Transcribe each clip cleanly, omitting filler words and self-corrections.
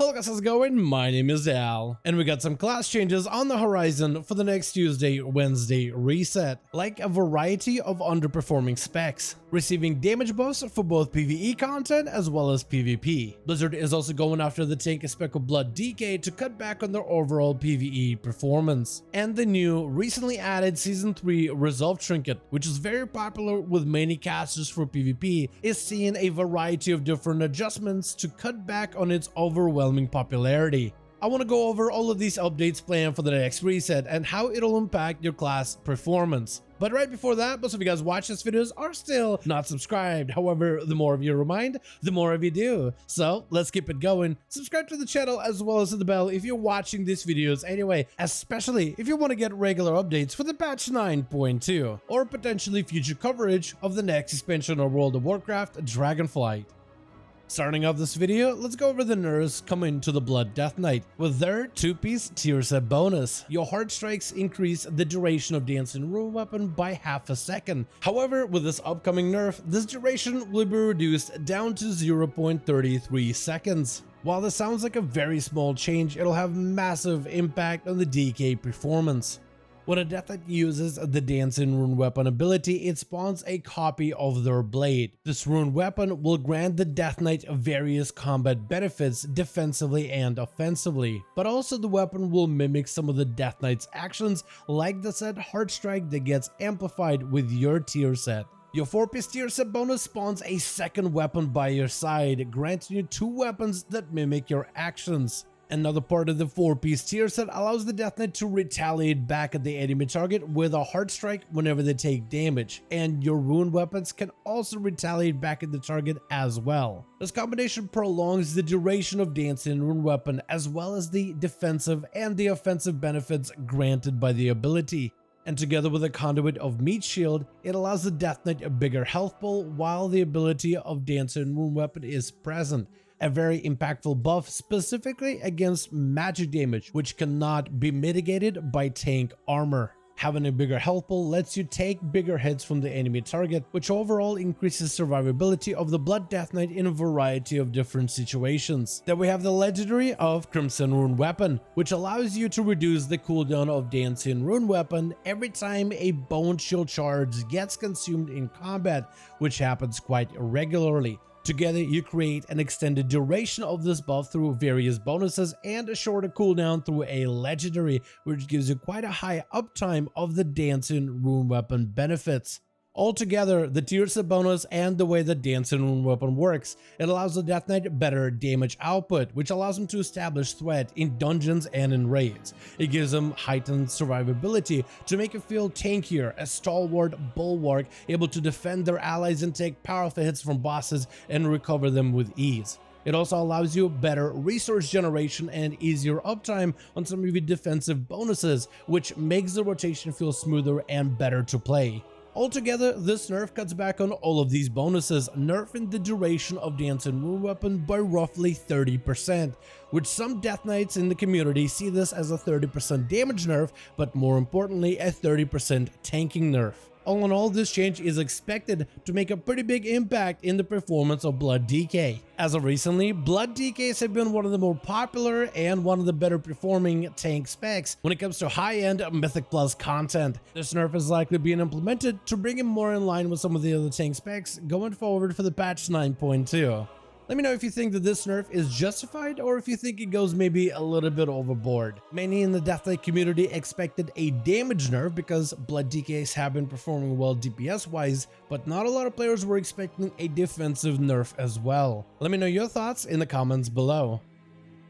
Well guys, how's it going? My name is Al, and we got some class changes on the horizon for the next Tuesday, Wednesday reset, like a variety of underperforming specs, receiving damage buffs for both PvE content as well as PvP. Blizzard is also going after the tank spec of Blood DK to cut back on their overall PvE performance, and the new recently added Season 3 Resolve Trinket, which is very popular with many casters for PvP, is seeing a variety of different adjustments to cut back on its overwhelming popularity. I want to go over all of these updates planned for the next reset and how it'll impact your class performance. But right before that, most of you guys watching this videos are still not subscribed. However, the more of you remind, the more of you do. So let's keep it going. Subscribe to the channel as well as to the bell if you're watching these videos anyway, especially if you want to get regular updates for the patch 9.2 or potentially future coverage of the next expansion of World of Warcraft Dragonflight. Starting off this video, let's go over the nerfs coming to the Blood Death Knight with their 2-piece tier set bonus. Your Heart Strikes increase the duration of Dancing Rune Weapon by half a second. However, with this upcoming nerf, this duration will be reduced down to 0.33 seconds. While this sounds like a very small change, it'll have massive impact on the DK performance. When a Death Knight uses the Dancing Rune Weapon ability, it spawns a copy of their blade. This rune weapon will grant the Death Knight various combat benefits defensively and offensively, but also the weapon will mimic some of the Death Knight's actions, like the set Heart Strike that gets amplified with your tier set. Your 4-piece tier set bonus spawns a second weapon by your side, granting you 2 weapons that mimic your actions. Another part of the 4-piece tier set allows the Death Knight to retaliate back at the enemy target with a Heart Strike whenever they take damage, and your rune weapons can also retaliate back at the target as well. This combination prolongs the duration of Dancing Rune Weapon as well as the defensive and the offensive benefits granted by the ability. And together with a conduit of Meat Shield, it allows the Death Knight a bigger health pool while the ability of Dancing Rune Weapon is present. A very impactful buff specifically against magic damage, which cannot be mitigated by tank armor. Having a bigger health pool lets you take bigger hits from the enemy target, which overall increases survivability of the Blood Death Knight in a variety of different situations. Then we have the legendary of Crimson Rune Weapon, which allows you to reduce the cooldown of Dancing Rune Weapon every time a Bone Shield charge gets consumed in combat, which happens quite regularly. Together, you create an extended duration of this buff through various bonuses and a shorter cooldown through a legendary, which gives you quite a high uptime of the Dancing Rune Weapon benefits. Altogether, the tier set bonus and the way the Dancing Rune Weapon works, it allows the Death Knight better damage output, which allows him to establish threat in dungeons and in raids. It gives him heightened survivability to make it feel tankier, a stalwart bulwark able to defend their allies and take powerful hits from bosses and recover them with ease. It also allows you better resource generation and easier uptime on some of your defensive bonuses, which makes the rotation feel smoother and better to play. Altogether, this nerf cuts back on all of these bonuses, nerfing the duration of Dancing Rune Weapon by roughly 30%, which some Death Knights in the community see this as a 30% damage nerf, but more importantly, a 30% tanking nerf. All in all, this change is expected to make a pretty big impact in the performance of Blood DK. As of recently, Blood DKs have been one of the more popular and one of the better performing tank specs when it comes to high-end Mythic Plus content. This nerf is likely being implemented to bring it more in line with some of the other tank specs going forward for the patch 9.2. Let me know if you think that this nerf is justified or if you think it goes maybe a little bit overboard. Many in the Death Knight community expected a damage nerf because Blood DKs have been performing well DPS wise, but not a lot of players were expecting a defensive nerf as well. Let me know your thoughts in the comments below.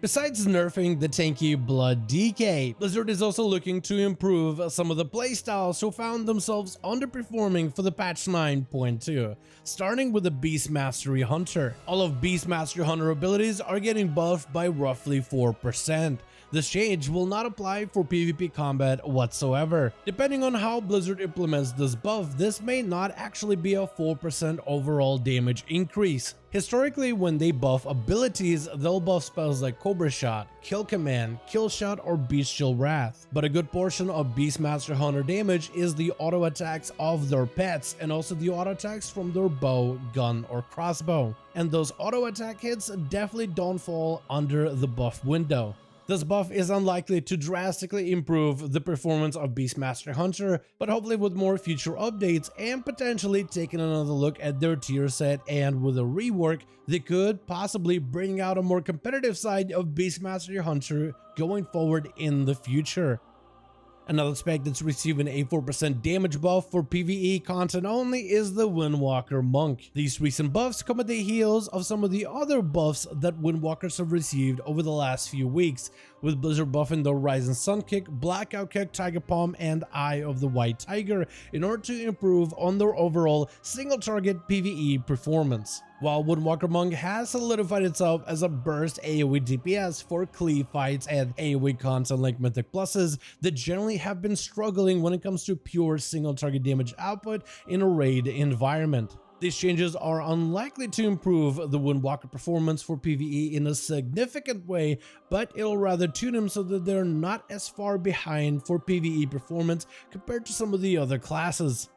Besides nerfing the tanky Blood DK, Blizzard is also looking to improve some of the playstyles who found themselves underperforming for the patch 9.2, starting with the Beast Mastery Hunter. All of Beast Mastery Hunter abilities are getting buffed by roughly 4%. This change will not apply for PvP combat whatsoever. Depending on how Blizzard implements this buff, this may not actually be a 4% overall damage increase. Historically, when they buff abilities, they'll buff spells like Cobra Shot, Kill Command, Kill Shot, or Bestial Wrath. But a good portion of Beastmaster Hunter damage is the auto attacks of their pets and also the auto attacks from their bow, gun, or crossbow. And those auto attack hits definitely don't fall under the buff window. This buff is unlikely to drastically improve the performance of Beastmaster Hunter, but hopefully with more future updates and potentially taking another look at their tier set and with a rework, they could possibly bring out a more competitive side of Beastmaster Hunter going forward in the future. Another spec that's receiving a 4% damage buff for PvE content only is the Windwalker Monk. These recent buffs come at the heels of some of the other buffs that Windwalkers have received over the last few weeks, with Blizzard buffing the Rising Sun Kick, Blackout Kick, Tiger Palm, and Eye of the White Tiger in order to improve on their overall single target PvE performance. While Windwalker Monk has solidified itself as a burst AoE DPS for cleave fights and AoE content like Mythic Pluses that generally have been struggling when it comes to pure single target damage output in a raid environment. These changes are unlikely to improve the Windwalker performance for PvE in a significant way, but it'll rather tune them so that they're not as far behind for PvE performance compared to some of the other classes.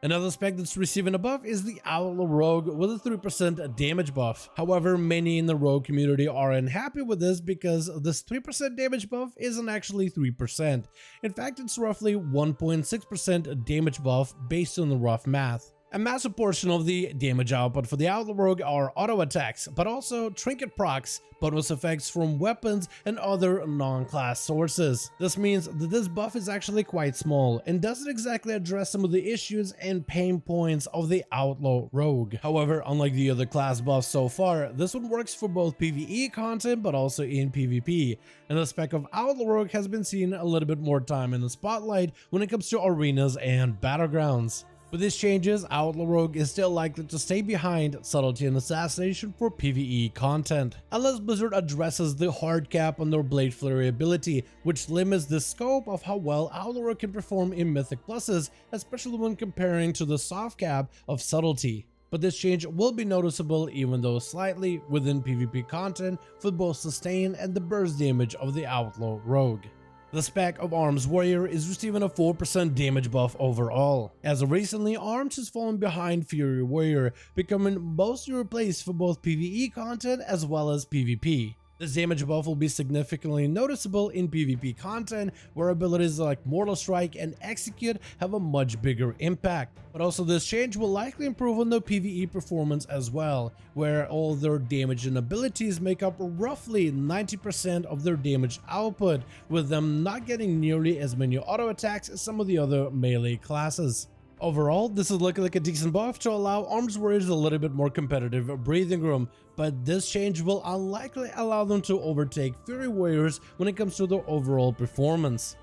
Another spec that's receiving a buff is the Outlaw Rogue with a 3% damage buff. However, many in the Rogue community are unhappy with this because this 3% damage buff isn't actually 3%. In fact, it's roughly 1.6% damage buff based on the rough math. A massive portion of the damage output for the Outlaw Rogue are auto attacks, but also trinket procs, bonus effects from weapons, and other non-class sources. This means that this buff is actually quite small and doesn't exactly address some of the issues and pain points of the Outlaw Rogue. However, unlike the other class buffs so far, this one works for both PvE content but also in PvP, and the spec of Outlaw Rogue has been seen a little bit more time in the spotlight when it comes to arenas and battlegrounds. With these changes, Outlaw Rogue is still likely to stay behind Subtlety and Assassination for PvE content, unless Blizzard addresses the hard cap on their Blade Flurry ability, which limits the scope of how well Outlaw Rogue can perform in Mythic Pluses, especially when comparing to the soft cap of Subtlety. But this change will be noticeable, even though slightly, within PvP content for both sustain and the burst damage of the Outlaw Rogue. The spec of Arms Warrior is receiving a 4% damage buff overall. As of recently, Arms has fallen behind Fury Warrior, becoming mostly replaced for both PvE content as well as PvP. This damage buff will be significantly noticeable in PvP content, where abilities like Mortal Strike and Execute have a much bigger impact. But also this change will likely improve on the PvE performance as well, where all their damage and abilities make up roughly 90% of their damage output, with them not getting nearly as many auto attacks as some of the other melee classes. Overall, this is looking like a decent buff to allow Arms Warriors a little bit more competitive breathing room, but this change will unlikely allow them to overtake Fury Warriors when it comes to their overall performance.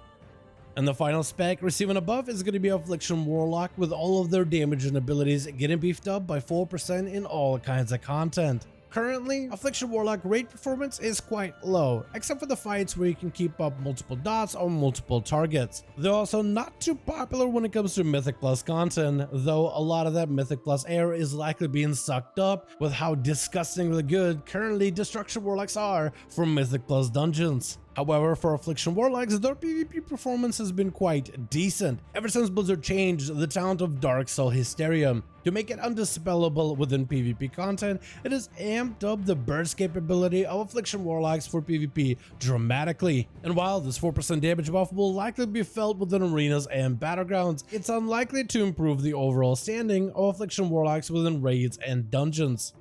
And the final spec receiving a buff is going to be Affliction Warlock, with all of their damage and abilities getting beefed up by 4% in all kinds of content. Currently, Affliction Warlock raid performance is quite low, except for the fights where you can keep up multiple dots on multiple targets. They're also not too popular when it comes to Mythic Plus content, though a lot of that Mythic Plus air is likely being sucked up with how disgustingly good currently Destruction Warlocks are from Mythic Plus dungeons. However, for Affliction Warlocks, their PvP performance has been quite decent, ever since Blizzard changed the talent of Dark Soul Hysteria. To make it undispellable within PvP content, it has amped up the burst capability of Affliction Warlocks for PvP dramatically. And while this 4% damage buff will likely be felt within arenas and battlegrounds, it's unlikely to improve the overall standing of Affliction Warlocks within raids and dungeons.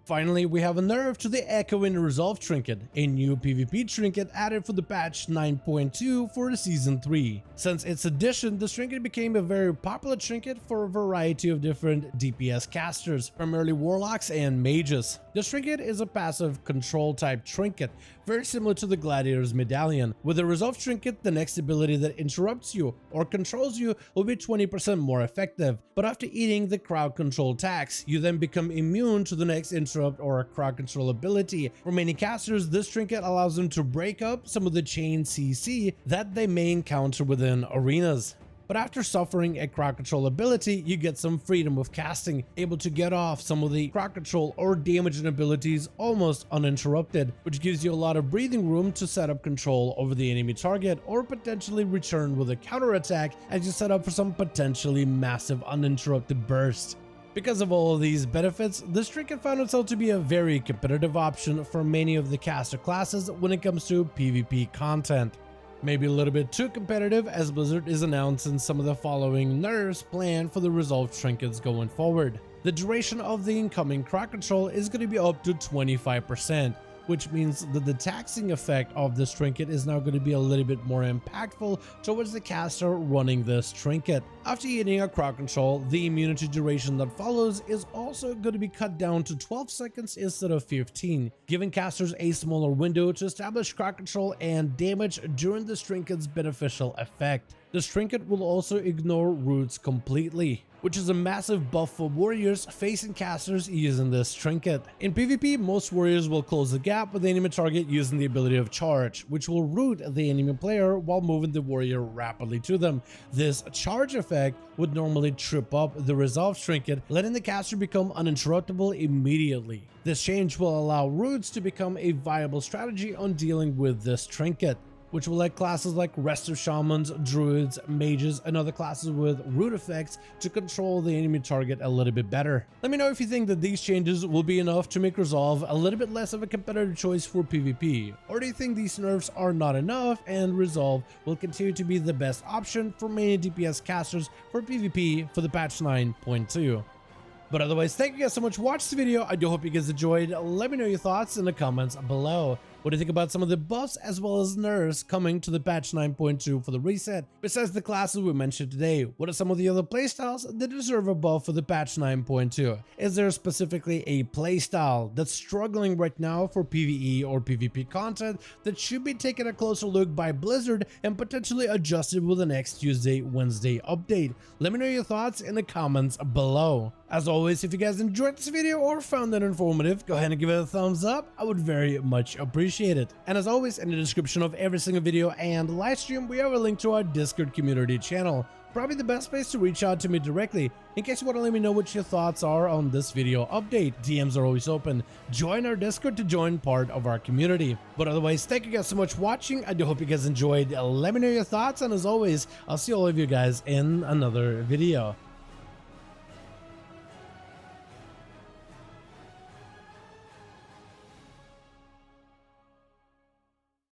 Finally, we have a nerf to the Echoing Resolve trinket, a new PvP trinket added for the patch 9.2 for Season 3. Since its addition, the trinket became a very popular trinket for a variety of different DPS casters, primarily warlocks and mages. This trinket is a passive control type trinket, very similar to the Gladiator's Medallion. With the Resolve trinket, the next ability that interrupts you or controls you will be 20% more effective, but after eating the crowd control tax, you then become immune to the next interrupt or a crowd control ability. For many casters, this trinket allows them to break up some of the chain CC that they may encounter within arenas. but after suffering a crowd control ability, you get some freedom of casting, able to get off some of the crowd control or damaging abilities almost uninterrupted, which gives you a lot of breathing room to set up control over the enemy target or potentially return with a counterattack as you set up for some potentially massive uninterrupted burst. Because of all of these benefits, this trinket found itself to be a very competitive option for many of the caster classes when it comes to PvP content. Maybe a little bit too competitive, as Blizzard is announcing some of the following nerfs planned for the resolve trinkets going forward. The duration of the incoming crowd control is going to be up to 25%, which means that the taxing effect of this trinket is now going to be a little bit more impactful towards the caster running this trinket. After hitting a crowd control, the immunity duration that follows is also going to be cut down to 12 seconds instead of 15, giving casters a smaller window to establish crowd control and damage during this trinket's beneficial effect. This trinket will also ignore roots completely, which is a massive buff for warriors facing casters using this trinket. In PvP, most warriors will close the gap with the enemy target using the ability of charge, which will root the enemy player while moving the warrior rapidly to them. This charge effect would normally trip up the resolve trinket, letting the caster become uninterruptible immediately. This change will allow roots to become a viable strategy on dealing with this trinket, which will let classes like Rest of Shamans, Druids, Mages, and other classes with root effects to control the enemy target a little bit better. Let me know if you think that these changes will be enough to make Resolve a little bit less of a competitive choice for PvP, or do you think these nerfs are not enough and Resolve will continue to be the best option for many DPS casters for PvP for the patch 9.2? But otherwise, thank you guys so much for watching this video. I do hope you guys enjoyed. Let me know your thoughts in the comments below. What do you think about some of the buffs as well as nerfs coming to the patch 9.2 for the reset? Besides the classes we mentioned today, what are some of the other playstyles that deserve a buff for the patch 9.2? Is there specifically a playstyle that's struggling right now for PvE or PvP content that should be taken a closer look by Blizzard and potentially adjusted with the next Tuesday, Wednesday update? Let me know your thoughts in the comments below. As always, if you guys enjoyed this video or found it informative, go ahead and give it a thumbs up. I would very much appreciate it. And as always, in the description of every single video and live stream, we have a link to our Discord community channel. Probably the best place to reach out to me directly in case you want to let me know what your thoughts are on this video update. DMs are always open. Join our Discord to join part of our community. But otherwise, thank you guys so much for watching. I do hope you guys enjoyed. Let me know your thoughts, and as always, I'll see all of you guys in another video.